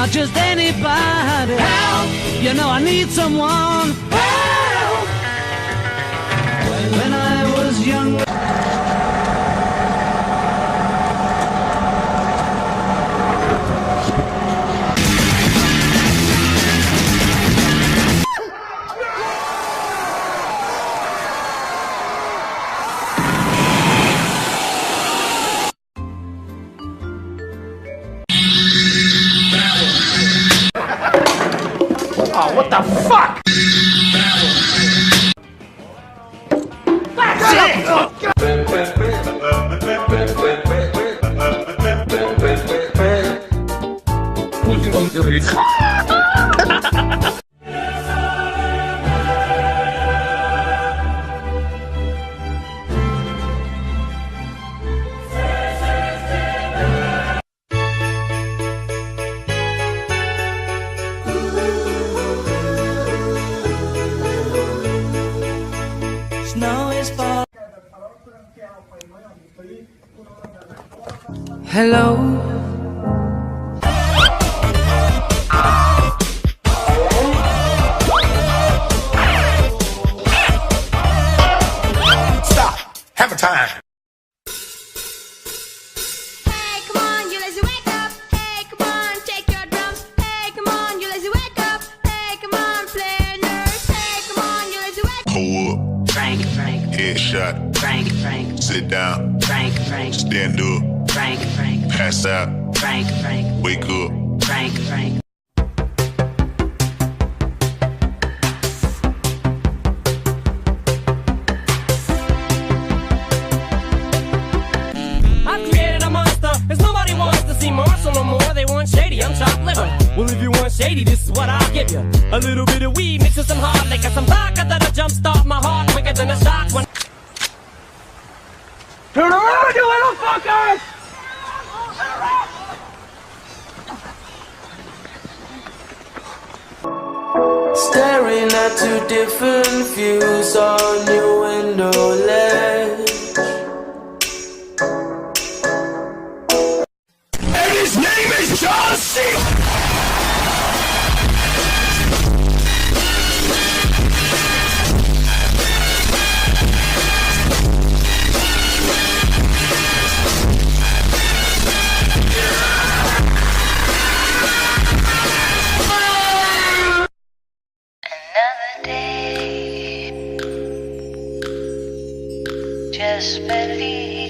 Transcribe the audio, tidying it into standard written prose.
not just anybody. Help! You know I need someone. Help! When I was young. Oh, what the fuck? That's it! Snow is falling. Hello. Stop! Hammer time! Hey, come on, you lazy, wake up. Hey, come on, take your drums. Hey, come on, you lazy, wake up. Hey, come on, play nurse. Hey, come on, you lazy, wake up. Hold up. Frank, Headshot. Frank, Sit down. Frank, Stand up. Frank, Pass out. Frank, Wake up. Frank. I've created a monster, cause nobody wants to see Marshall no more. They want shady, I'm chopped liver. Well, if you want shady, this is what I'll give you. A little bit of weed mixed with some hard liquor, some vodka that'll jumpstart my heart quicker than a shock when... Turn around, you little fuckers! Staring at two different views on your window ledge. And his name is John C. Another day, just believe.